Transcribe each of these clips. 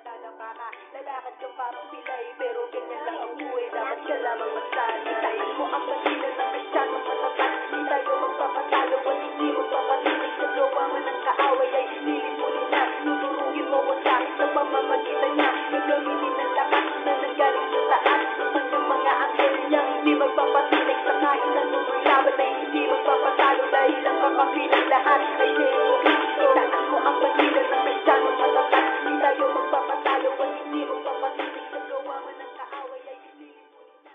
madadapa ka. Lalakad kang parang pilay, pero ganyan lang ang buhay. Dapat ka lamang magsanay. Tain mo ang bandila ng Kristiyano matapat. Di tayo magpapatalo at hindi magpapatinig. Sa gawa man ng kaaway ay lilipunin na. Tuturugin mo ang sakit sa pamamagitan niya. Gagamitin ng lakas na nanggaling sa taas. Naman yung mga anghel niyang hindi magpapatinig. Sa kahit anong laban ay hindi magpapatalo. Dahil ang kapapilang lahat ay si Jesu Cristo. Taan mo ang bandila ng Kristiyano matapat. Di tayo magpapatalo at hindi magpapatinig. Sa gawa man ng kaaway ay lilipunin na.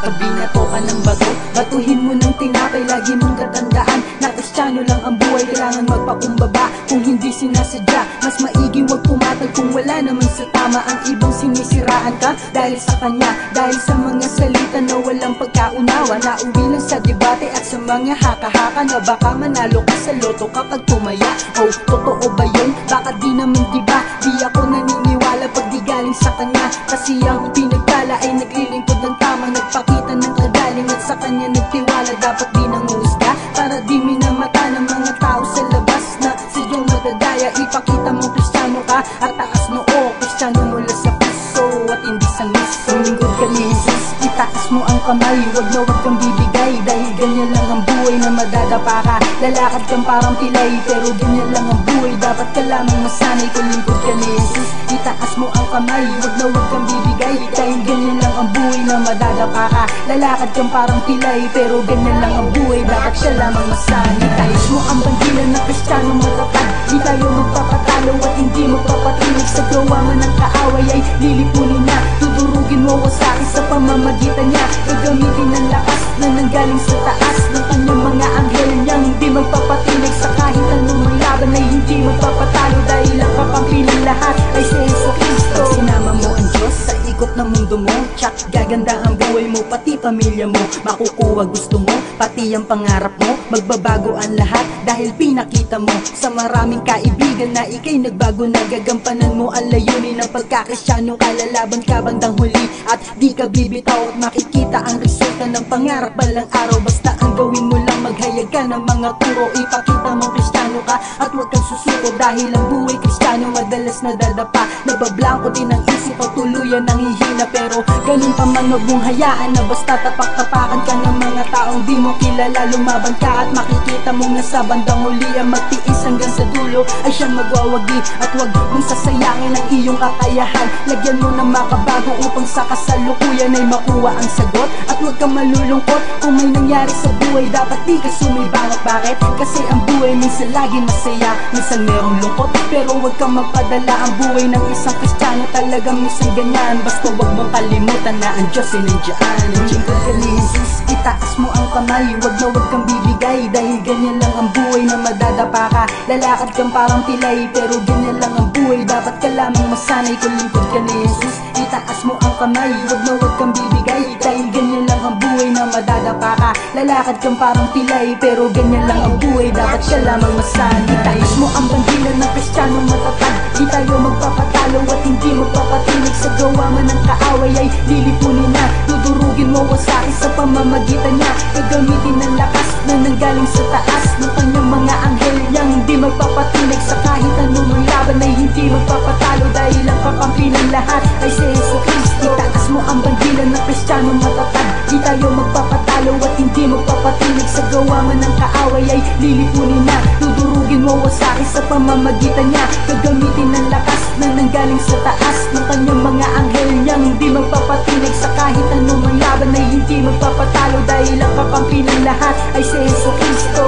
Pag binato ka ng bato, batuhin mo ng tinapay. Lagi mong katandaan na Kristiyano lang ang buhay. Kailangan magpakumbaba kung hindi sinasadya. Mas maigi wag pumatag kung wala naman sa tama. Ang ibang sinisiraan ka dahil sa kanya, dahil sa mga salita na walang pagkaunawa. Nauwi lang sa debate at sa mga haka-haka na baka manalo ka sa loto kapag tumaya. Oh, totoo ba yun? Baka di naman, diba? Di ako naniniwala pag di galing sa kanya. Kasi ang pinagkala ay naglilingkod ng tama. Nagpakita ng kagaling at sa kanya nagtiwala. Dapat di nanguhusga para di minamata ng mga tao sa labas na sadyang madadaya. Ipakita mo Kristiyano ka at taas noo. Kristiyano mula sa puso at hindi sa miso. Lingkod ka ni Jesus, itaas mo ang kamay. Wag na wag kang bibigay dahil ganyan lang ang buhay na madadapa ka. Lalakad kang parang pilay pero ganyan lang ang buhay. Dapat ka lamang masanay kung lingkod ka ni Jesus. Itaas mo ang kamay, wag na wag kang bibigay dahil ganyan lang ang buhay na madadapa ka. Lalakad kang parang pilay pero ganyan lang ang buhay. Dapat siya lamang masanay. Taas mo ang bandila ng Kristiyano matatag. Di tayo magpapatalo at hindi magpapatinig. Sa gawa man ng kaaway ay lilipunin na. Tudurugin mo ang sakit sa pamamagitan niya. Gagamitin ng lakas na nanggaling sa taas ng kanyang mga anghel niyang hindi magpapatinig. Sa kahit anong laban ay hindi magpapatalo. Dahil ang kakampi ng lahat ay si Jesu Cristo. Pag sinama mo ang Diyos sa ikot ng mundo mo, tsak gaganda ang buhay mo, pati pamilya mo. Makukuha gusto mo, pati ang pangarap mo. Magbabago ang lahat dahil pinakita mo sa maraming kaibigan na ikay nagbago na. Gagampanan mo ang layunin ng pagkakristyano ka. Lalaban ka bandang huli at di ka bibitaw. At makikita ang resulta ng pangarap balang araw. Basta ang gawin mo lang maghayag ka ng mga turo. Ipakita mo Kristiyano ka at huwag kang susuko. Dahil ang buhay Kristiyano madalas nadadapa. Nabablanko din ang isip o tuluyan ng hihina. Pero ganun pa man huwag mong hayaan na basta tapak-tapakan ka ng mga taong di mo kilala. Lumaban ka at makikita mong nasa bandang huli. Ang magtiis hanggang sa dulo ay siyang magwawagi. At huwag mong sasayangin ang iyong kakayahan. Lagyan mo ng makabago upang sa kasalukuyan ay makuha ang sagot. At huwag kang malulungkot kung may nangyari sa buhay. Dapat di ka sumibangot. Bakit? Kasi ang buhay minsan laging masaya, minsan merong lungkot. Pero huwag kang magpadala. Ang buhay ng isang Kristiyano talagang minsan ganyan. Basta huwag mong kalimutan na ang Diyos ay nandiyan. Lingkod ka ni Jesus, itaas mo ang kamay. Huwag na huwag kang bibigay dahil ganyan lang ang buhay na madadapa ka. Lalakad kang parang pilay pero ganyan lang ang buhay. Dapat ka lamang masanay kung lingkod ka ni Jesus. Itaas mo ang kamay, huwag na huwag kang bibigay dahil ganyan lang ang buhay na madadapa ka. Lalakad kang parang pilay pero ganyan lang ang buhay. Dapat siya lamang masanay. Itaas mo ang bandila ng Kristiyano matatag. Di tayo magpapatalo at hindi magpapatinig. Sa gawa man ng kaaway ay lilipunin na. Tudurugin mo ang sakit sa pamamagitan niya. Gagamitin ng lakas na nanggaling sa taas ng kanyang mga anghel niyang hindi magpapatinig. Sa kahit anong laban ay hindi magpapatalo. Dahil ang kakampi ng lahat ay si Jesu Cristo. Itaas mo ang bandila ng Kristiyano matatag. Di tayo magpapatalo at hindi magpapatinig. Sa gawa man ng kaaway ay lilipunin na. Tudurugin mo ang sakit sa pamamagitan niya. Gagamitin ng lakas na nanggaling sa taas ng kanyang mga anghel niyang hindi magpapatinig. Sa kahit anong laban ay hindi magpapatalo. Dahil ang kakampi ng lahat ay si Jesu Cristo.